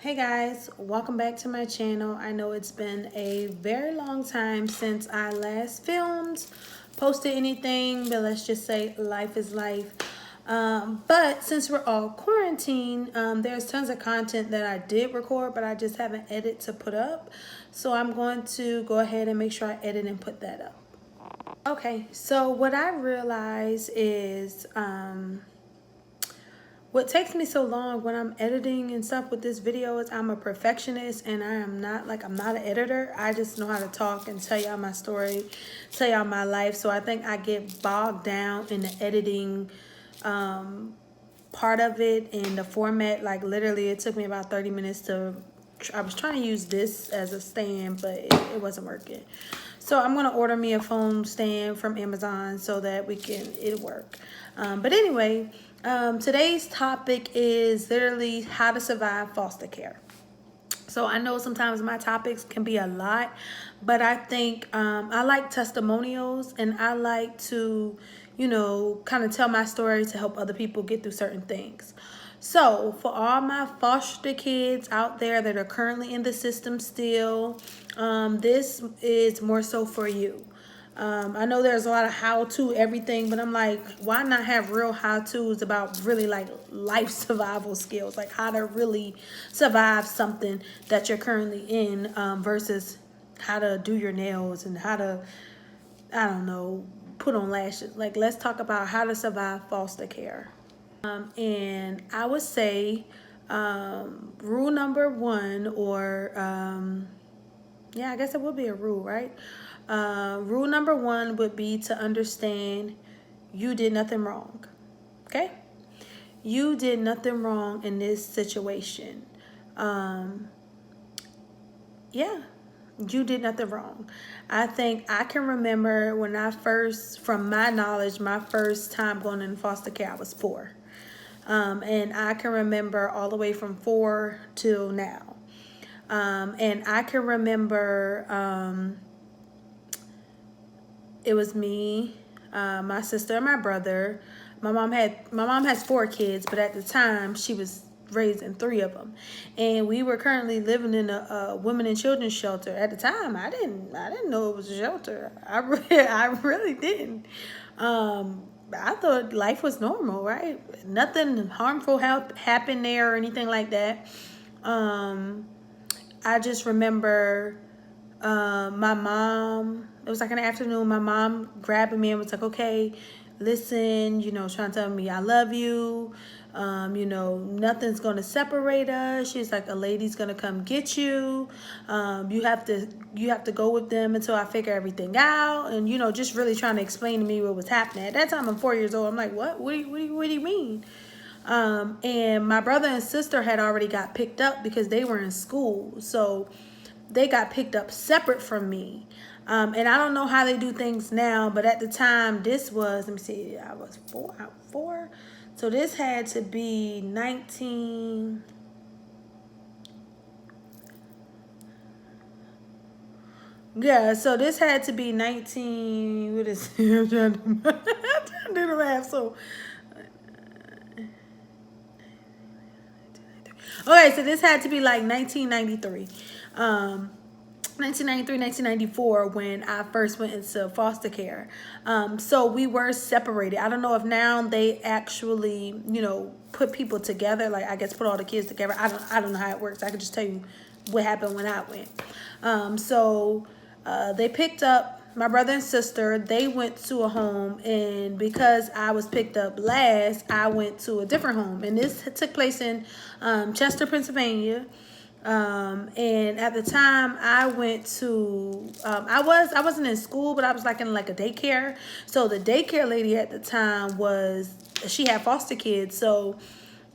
Hey guys, welcome back to my channel. I know it's been a very long time since I last filmed, posted anything, but let's just say life is life. But since we're all quarantined, there's tons of content that I did record, but I just haven't edited to put up. So I'm going to go ahead and make sure I edit and put that up. Okay, so what I realize is, what takes me so long when I'm editing and stuff with this video is I'm a perfectionist and I'm not an editor. I just know how to talk and tell y'all my story, tell y'all my life. So I think I get bogged down in the editing part of it and the format. Like literally it took me about 30 minutes to, I was trying to use this as a stand, but it wasn't working. So I'm gonna order me a phone stand from Amazon so that it'll work. But anyway, today's topic is literally how to survive foster care. So I know sometimes my topics can be a lot, but I think I like testimonials and I like to, kind of tell my story to help other people get through certain things. So for all my foster kids out there that are currently in the system still, this is more so for you. I know there's a lot of how-to everything, but I'm like, why not have real how-tos about really like life survival skills, like how to really survive something that you're currently in versus how to do your nails and how to, I don't know, put on lashes. Like, let's talk about how to survive foster care. And I would say rule number one, or yeah, I guess it would be a rule, right? Rule number one would be to understand you did nothing wrong. Okay? You did nothing wrong in this situation. Yeah, you did nothing wrong. I think I can remember when I first, from my knowledge, my first time going in foster care, I was 4. And I can remember all the way from 4 till now. And I can remember it was me, my sister, and my brother. My mom has 4 kids, but at the time she was raising 3 of them, and we were currently living in a women and children's shelter. At the time, I didn't know it was a shelter. I really didn't. I thought life was normal, right? Nothing harmful happened there or anything like that. I just remember my mom, it was like an afternoon, my mom grabbing me and was like, okay, listen, trying to tell me I love you. Nothing's going to separate us. She's like, a lady's going to come get you. You have to go with them until I figure everything out. And, just really trying to explain to me what was happening. At that time, I'm 4 years old. I'm like, what do you mean? And my brother and sister had already got picked up because they were in school. So they got picked up separate from me. And I don't know how they do things now, but at the time, this was, let me see, I was 4. So this had to be 19. Yeah, so this had to be 19. What is it? I'm trying to do the math. So, okay, so this had to be like 1993. 1993, 1994 when I first went into foster care. So we were separated. I don't know if now they actually, put people together, like I guess put all the kids together. I don't know how it works. I can just tell you what happened when I went. So they picked up my brother and sister. They went to a home, and because I was picked up last, I went to a different home. And this took place in Chester, Pennsylvania. And at the time I went to, I wasn't in school, but I was like in like a daycare. So the daycare lady at the time she had foster kids. So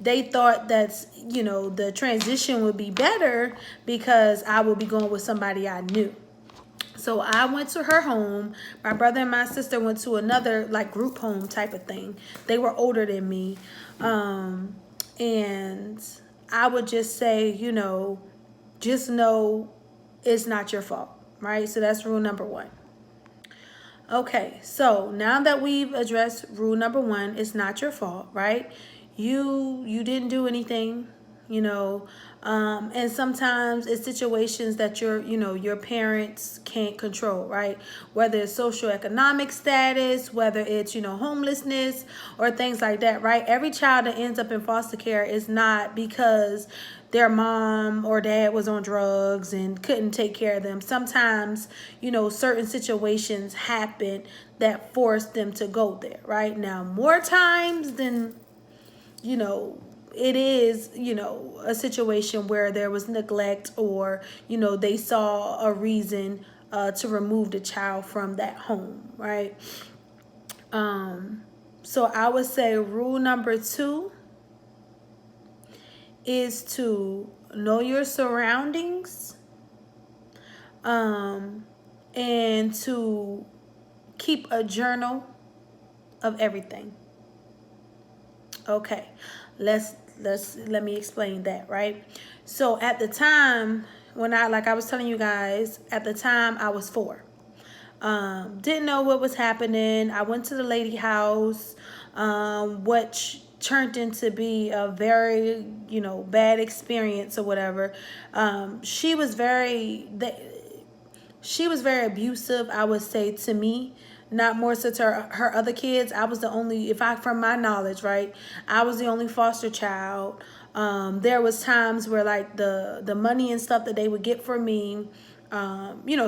they thought the transition would be better because I would be going with somebody I knew. So I went to her home. My brother and my sister went to another like group home type of thing. They were older than me. And I would just say, just know it's not your fault, right? So that's rule number one. Okay, so now that we've addressed rule number one, it's not your fault, right? You didn't do anything you know. And sometimes it's situations that your parents can't control, right? Whether it's socioeconomic status, whether it's, homelessness or things like that, right? Every child that ends up in foster care is not because their mom or dad was on drugs and couldn't take care of them. Sometimes, certain situations happen that force them to go there, right? Now, more times than, it is, a situation where there was neglect or, they saw a reason to remove the child from that home, right? So I would say rule number 2 is to know your surroundings, and to keep a journal of everything. Okay, let me explain that, right? So at the time when I was telling you guys, at the time I was 4. Didn't know what was happening. I went to the lady house, which turned into be a very, bad experience or whatever. She was very abusive, I would say, to me. Not more so to her other kids. I was the only, from my knowledge, right, I was the only foster child. There was times where like the money and stuff that they would get from me,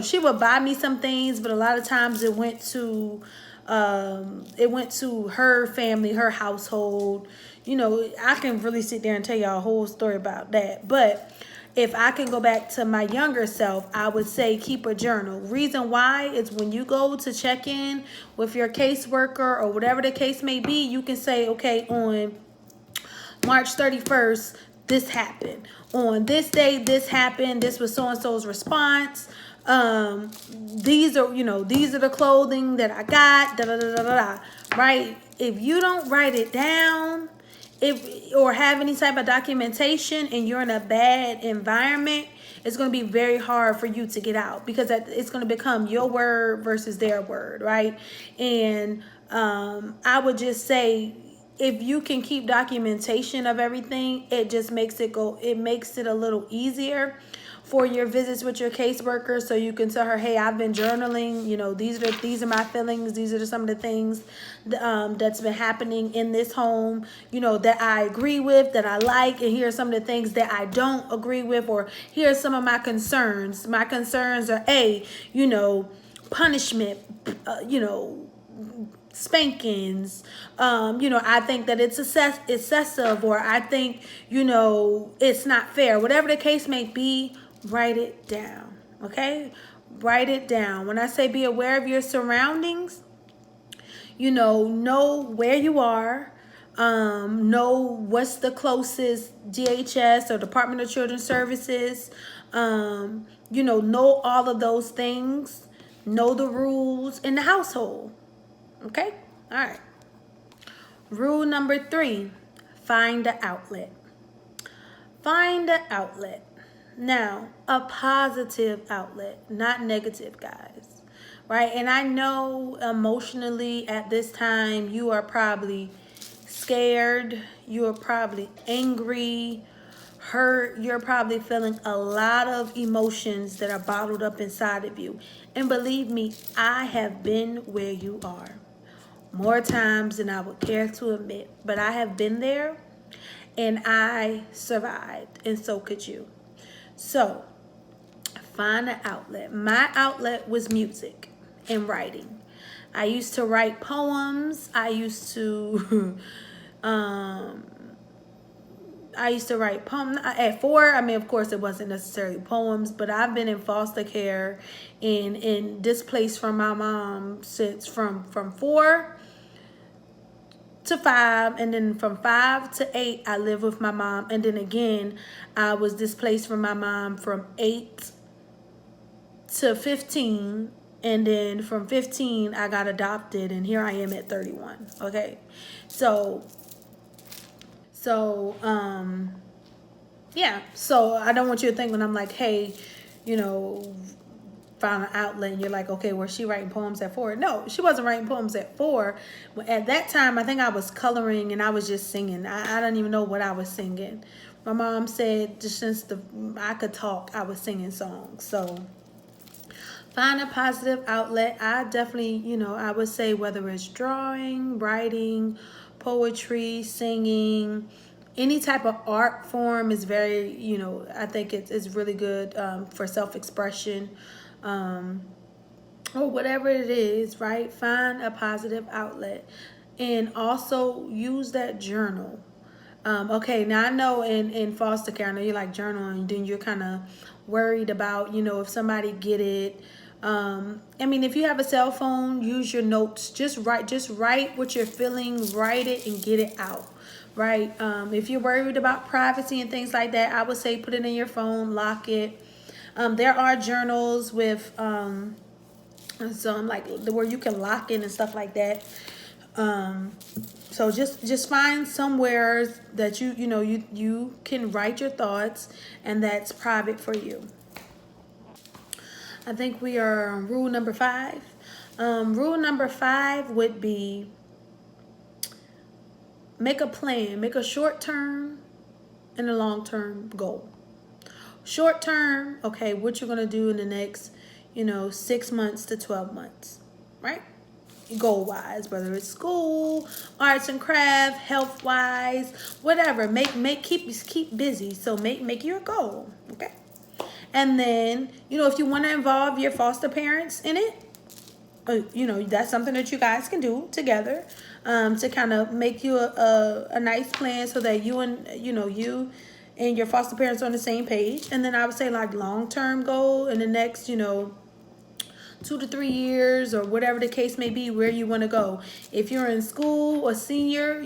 she would buy me some things, but a lot of times it went to her family, her household. I can really sit there and tell y'all a whole story about that. But if I can go back to my younger self, I would say keep a journal. Reason why is when you go to check in with your caseworker or whatever the case may be, you can say, okay, on March 31st, this happened. On this day, this happened. This was so-and-so's response. These are the clothing that I got, da da da da da, right? If you don't write it down, or have any type of documentation, and you're in a bad environment, it's going to be very hard for you to get out, because it's going to become your word versus their word, right? And I would just say, if you can keep documentation of everything, it just makes it a little easier for your visits with your caseworker. So you can tell her, hey, I've been journaling, these are my feelings, these are some of the things that's been happening in this home, that I agree with, that I like, and here are some of the things that I don't agree with, or here are some of my concerns. My concerns are punishment, spankings, I think that it's excessive, or I think it's not fair. Whatever the case may be, write it down. Okay, write it down. When I say be aware of your surroundings, know where you are, know what's the closest DHS or Department of Children's Services, know all of those things, know the rules in the household. Okay? All right. Rule number 3, find an outlet. Find an outlet. Now, a positive outlet, not negative, guys. Right? And I know emotionally at this time you are probably scared. You are probably angry, hurt. You're probably feeling a lot of emotions that are bottled up inside of you. And believe me, I have been where you are. More times than I would care to admit. But I have been there, and I survived, and so could you. So, find an outlet. My outlet was music and writing. I used to write poems. I used to write poems at 4. I mean, of course, it wasn't necessarily poems, but I've been in foster care and displaced from my mom since from 4 to 5, and then from 5 to 8 I lived with my mom, and then again I was displaced from my mom from 8 to 15, and then from 15 I got adopted, and here I am at 31. Okay, so yeah, so I don't want you to think when I'm like, hey, found an outlet, and you're like, okay, was she writing poems at 4? No, she wasn't writing poems at 4. At that time, I think I was coloring and I was just singing. I don't even know what I was singing, my mom said just since I could talk, I was singing songs. So find a positive outlet. I definitely, I would say whether it's drawing, writing, poetry, singing, any type of art form is very, I think it's really good for self-expression, or whatever it is, right? Find a positive outlet. And also use that journal. Okay, now I know in foster care, I know you like journaling, then you're kind of worried about, if somebody get it. I mean, if you have a cell phone, use your notes. Just write what you're feeling, write it and get it out, right? If you're worried about privacy and things like that, I would say put it in your phone, lock it. There are journals with some like where you can lock in and stuff like that. So just find somewhere that you can write your thoughts and that's private for you. I think we are on rule number 5. Rule number 5 would be make a plan, make a short-term and a long-term goal. Short term, okay, what you're gonna do in the next, 6 months to 12 months, right? Goal wise, whether it's school, arts and craft, health wise, whatever. Keep busy. So make your goal, okay? And then, if you want to involve your foster parents in it, that's something that you guys can do together, to kind of make you a nice plan so that you and your foster parents are on the same page. And then I would say like long-term goal in the next, 2 to 3 years or whatever the case may be, where you want to go. If you're in school or senior,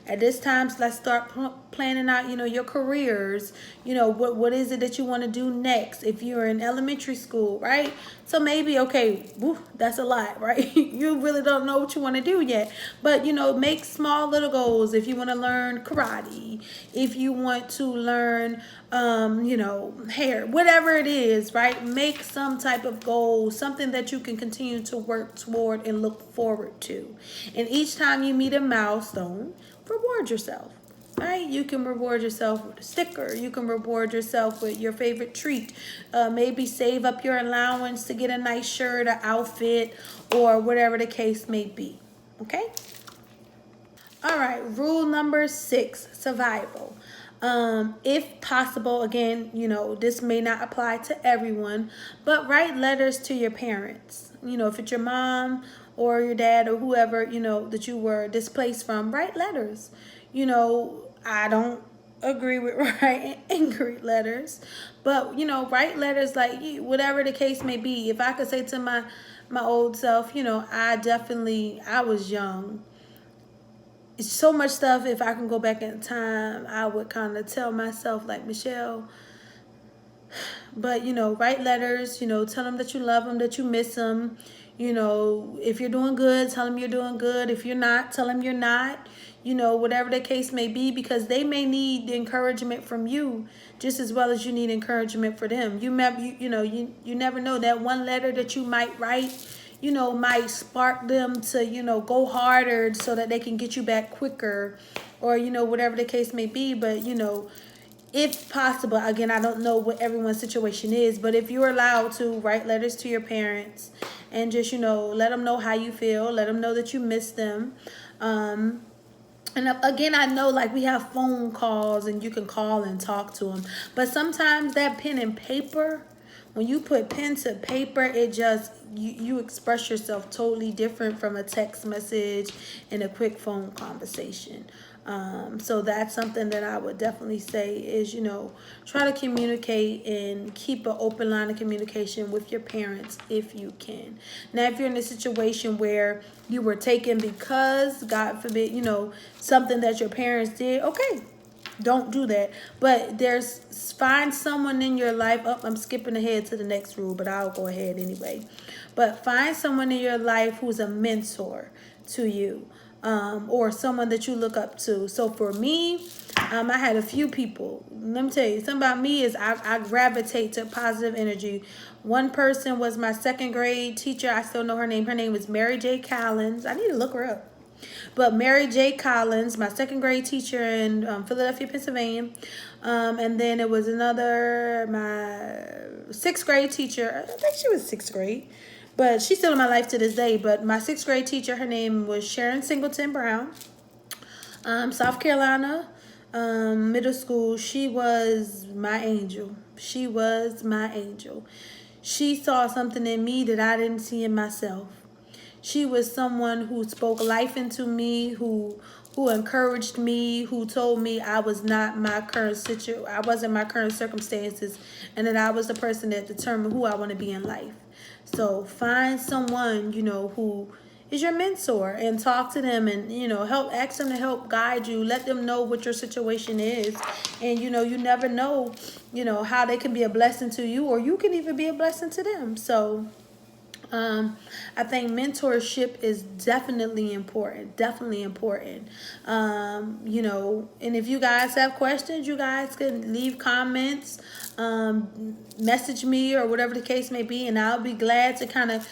at this time, so let's start planning out, your careers, what is it that you want to do next. If you're in elementary school, right? So maybe, okay, that's a lot, right? You really don't know what you want to do yet. But, make small little goals. If you want to learn karate, if you want to learn, hair, whatever it is, right? Make some type of goal, something that you can continue to work toward and look forward to. And each time you meet a milestone, reward yourself. Right? You can reward yourself with a sticker. You can reward yourself with your favorite treat. Maybe save up your allowance to get a nice shirt, an outfit, or whatever the case may be. Okay? All right. Rule number 6, survival. If possible, again, this may not apply to everyone, but write letters to your parents. If it's your mom or your dad or whoever, that you were displaced from, write letters. I don't agree with writing angry letters, but write letters like whatever the case may be. If I could say to my old self, I was young. It's so much stuff. If I can go back in time, I would kind of tell myself like, Michelle. But write letters. Tell them that you love them, that you miss them. If you're doing good, tell them you're doing good. If you're not, tell them you're not. Whatever the case may be, because they may need encouragement from you just as well as you need encouragement for them. You never know, that one letter that you might write, might spark them to, go harder so that they can get you back quicker, or, whatever the case may be. But, if possible, again, I don't know what everyone's situation is, but if you're allowed to, write letters to your parents and just, let them know how you feel. Let them know that you miss them. And again, I know like we have phone calls and you can call and talk to them. But sometimes that pen and paper, when you put pen to paper, it just, you express yourself totally different from a text message and a quick phone conversation. So that's something that I would definitely say is, try to communicate and keep an open line of communication with your parents if you can. Now, if you're in a situation where you were taken because, God forbid, something that your parents did, okay, don't do that. But find someone in your life. I'm skipping ahead to the next rule, but I'll go ahead anyway. But find someone in your life who's a mentor to you. Or someone that you look up to. So for me, I had a few people. Let me tell you, something about me is I gravitate to positive energy. One person was my second grade teacher. I still know her name. Her name is Mary J. Callens. I need to look her up. But Mary J. Collins, my second grade teacher in Philadelphia, Pennsylvania. And then it was my sixth grade teacher. I think she was sixth grade. But she's still in my life to this day. But my sixth grade teacher, her name was Sharon Singleton Brown. South Carolina, middle school. She was my angel. She was my angel. She saw something in me that I didn't see in myself. She was someone who spoke life into me, who encouraged me, who told me I was not my current I wasn't my current circumstances, and that I was the person that determined who I want to be in life. So find someone, who is your mentor, and talk to them, and ask them to help guide you. Let them know what your situation is, and you never know how they can be a blessing to you, or you can even be a blessing to them. So I think mentorship is definitely important. And if you guys have questions, you guys can leave comments, message me, or whatever the case may be, and I'll be glad to kind of,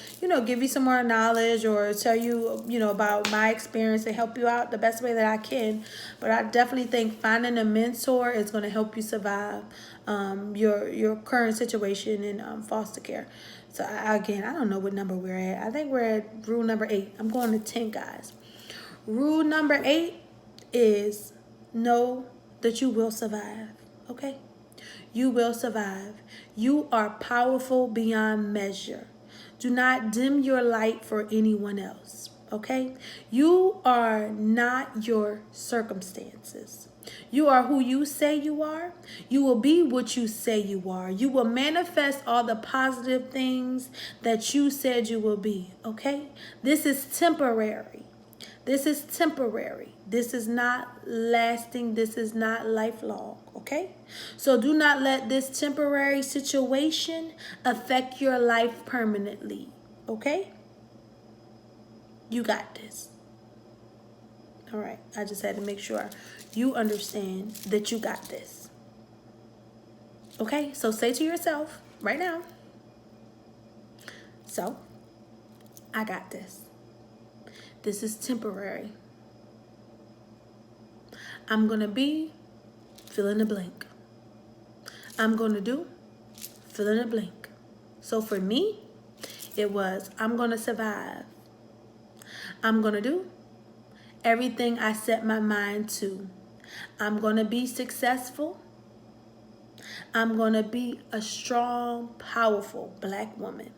give you some more knowledge, or tell you, about my experience, and help you out the best way that I can. But I definitely think finding a mentor is going to help you survive your current situation in foster care. So again, I don't know what number we're at. I think we're at rule number 8. I'm going to 10, guys. Rule number 8 is know that you will survive. Okay? You will survive. You are powerful beyond measure. Do not dim your light for anyone else. Okay? You are not your circumstances. You are who you say you are. You will be what you say you are. You will manifest all the positive things that you said you will be. Okay? This is temporary. This is temporary. This is not lasting. This is not lifelong. Okay? So do not let this temporary situation affect your life permanently. Okay? You got this. All right. I just had to make sure you understand that you got this. Okay? So say to yourself right now, so I got this. This is temporary. I'm going to be fill in the blank. I'm going to do fill in the blank. So for me, it was I'm going to survive. I'm going to do everything I set my mind to. I'm going to be successful. I'm going to be a strong, powerful Black woman.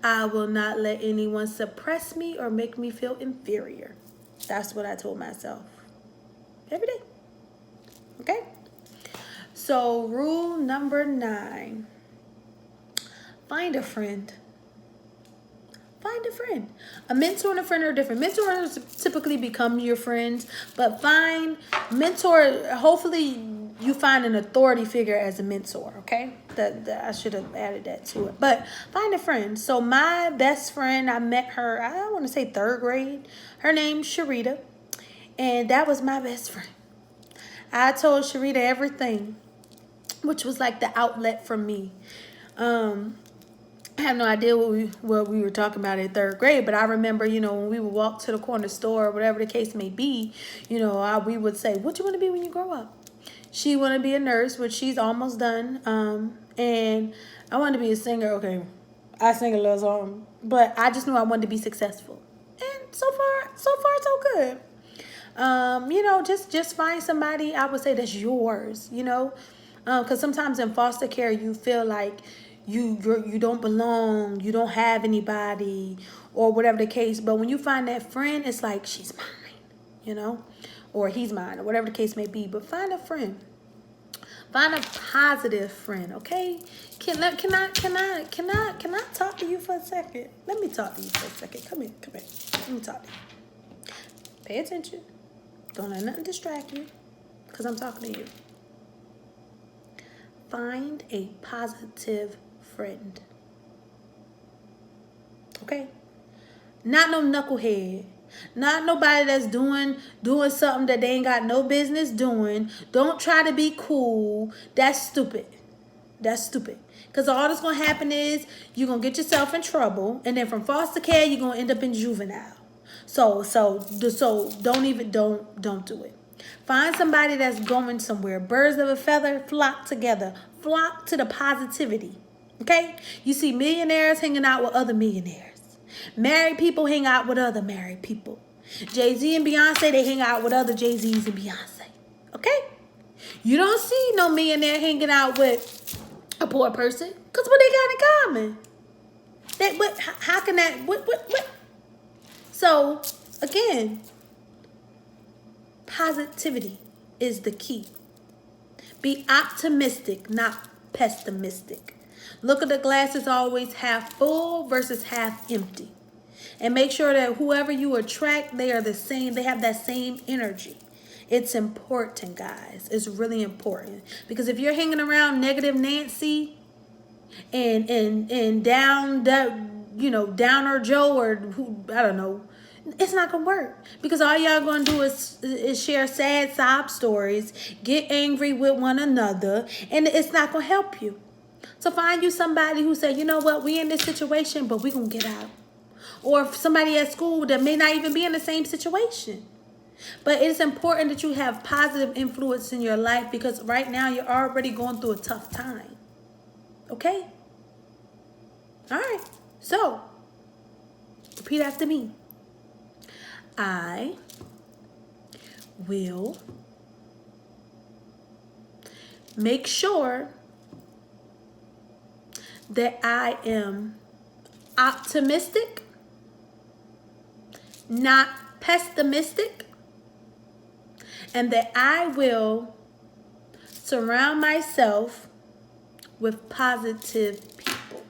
I will not let anyone suppress me or make me feel inferior. That's what I told myself every day. Okay? So rule number 9, find a friend. Find a friend. A mentor and a friend are different. Mentors typically become your friends, but hopefully you find an authority figure as a mentor, okay? That I should have added that to it. But find a friend. So my best friend, I met her, I want to say 3rd grade. Her name's Sharita, and that was my best friend. I told Sharita everything, which was like the outlet for me. I have no idea what we were talking about in 3rd grade, but I remember, when we would walk to the corner store, or whatever the case may be, we would say, what do you want to be when you grow up? She wanted to be a nurse, which she's almost done. And I wanted to be a singer. Okay, I sing a little song, but I just knew I wanted to be successful. And so far so good. Just find somebody, I would say, that's yours, because sometimes in foster care, you feel like you don't belong, you don't have anybody, or whatever the case. But when you find that friend, it's like, she's mine, or he's mine, or whatever the case may be. But find a friend. Find a positive friend, okay? Can I talk to you for a second? Let me talk to you for a second. Come here. Let me talk to you. Pay attention. Don't let nothing distract you, because I'm talking to you. Find a positive friend. Okay? Not no knucklehead. Not nobody that's doing something that they ain't got no business doing. Don't try to be cool. That's stupid. Because all that's going to happen is you're going to get yourself in trouble. And then from foster care, you're going to end up in juvenile. So don't do it. Find somebody that's going somewhere. Birds of a feather flock together. Flock to the positivity. Okay? You see millionaires hanging out with other millionaires. Married people hang out with other married people. Jay-Z and Beyonce, they hang out with other Jay-Z's and Beyonce. Okay? You don't see no millionaire hanging out with a poor person. Because what they got in common? How can that, what? So, again, positivity is the key. Be optimistic, not pessimistic. Look at the glass as always half full versus half empty. And make sure that whoever you attract, they are the same. They have that same energy. It's important, guys. It's really important. Because if you're hanging around negative Nancy and Downer Joe, or who, I don't know, it's not gonna work, because all y'all gonna do is share sad sob stories, get angry with one another, and it's not gonna help you. So find you somebody who say, you know what, we in this situation, but we gonna get out. Or somebody at school that may not even be in the same situation. But it's important that you have positive influence in your life, because right now you're already going through a tough time. Okay? All right. So, repeat after me. I will make sure that I am optimistic, not pessimistic, and that I will surround myself with positive people.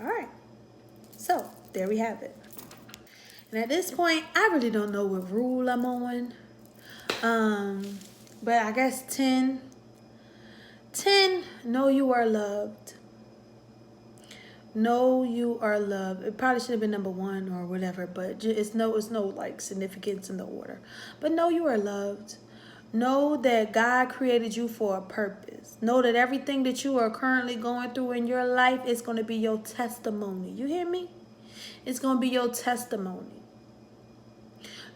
All right. So, there we have it. And at this point, I really don't know what rule I'm on. But I guess 10, know you are loved. Know you are loved. It probably should have been number 1 or whatever, but it's no like significance in the order. But know you are loved. Know that God created you for a purpose. Know that everything that you are currently going through in your life is going to be your testimony. You hear me? It's going to be your testimony.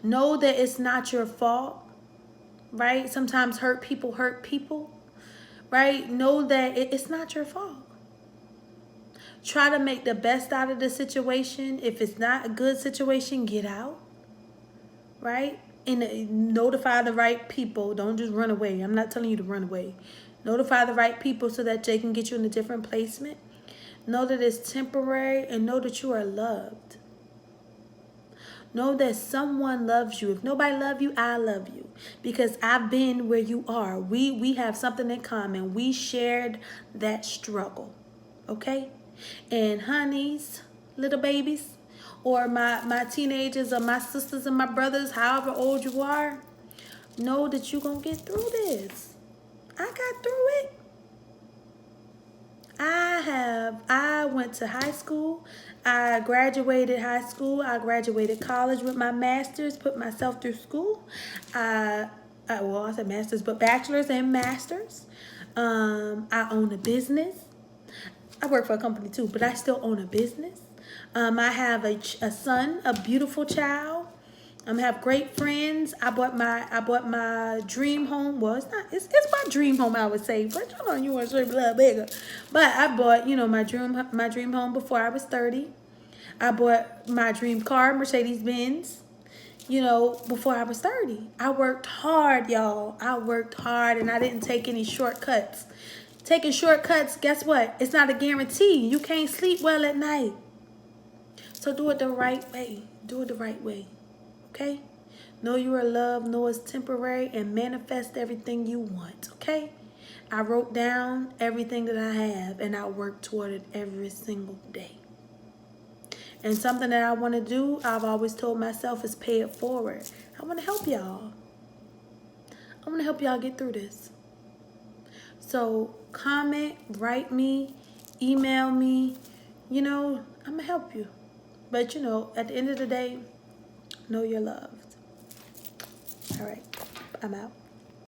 Know that it's not your fault, right? Sometimes hurt people, right? Know that it's not your fault. Try to make the best out of the situation. If it's not a good situation, get out, right? And notify the right people. Don't just run away. I'm not telling you to run away. Notify the right people so that they can get you in a different placement. Know that it's temporary, and know that you are loved. Know that someone loves you. If nobody loves you, I love you. Because I've been where you are. We have something in common. We shared that struggle. Okay? And honeys, little babies, or my teenagers, or my sisters and my brothers, however old you are, know that you're going to get through this. I got through it. I went to high school. I graduated high school. I graduated college with my master's, put myself through school. I said master's, but bachelor's and master's. I own a business. I work for a company too, but I still own a business. I have a son, a beautiful child. Have great friends. I bought my dream home. Well, it's my dream home, I would say, but you want to say a little bigger. But I bought, my dream home before I was 30. I bought my dream car, Mercedes-Benz, before I was 30. I worked hard, y'all. I worked hard, and I didn't take any shortcuts. Taking shortcuts, guess what? It's not a guarantee. You can't sleep well at night. So do it the right way. Do it the right way. Okay? Know you are loved, know it's temporary, and manifest everything you want. Okay? I wrote down everything that I have, and I work toward it every single day. And something that I want to do, I've always told myself, is pay it forward. I want to help y'all. I want to help y'all get through this. So comment, write me, email me. I'm going to help you. But, at the end of the day, know you're loved. All right, I'm out.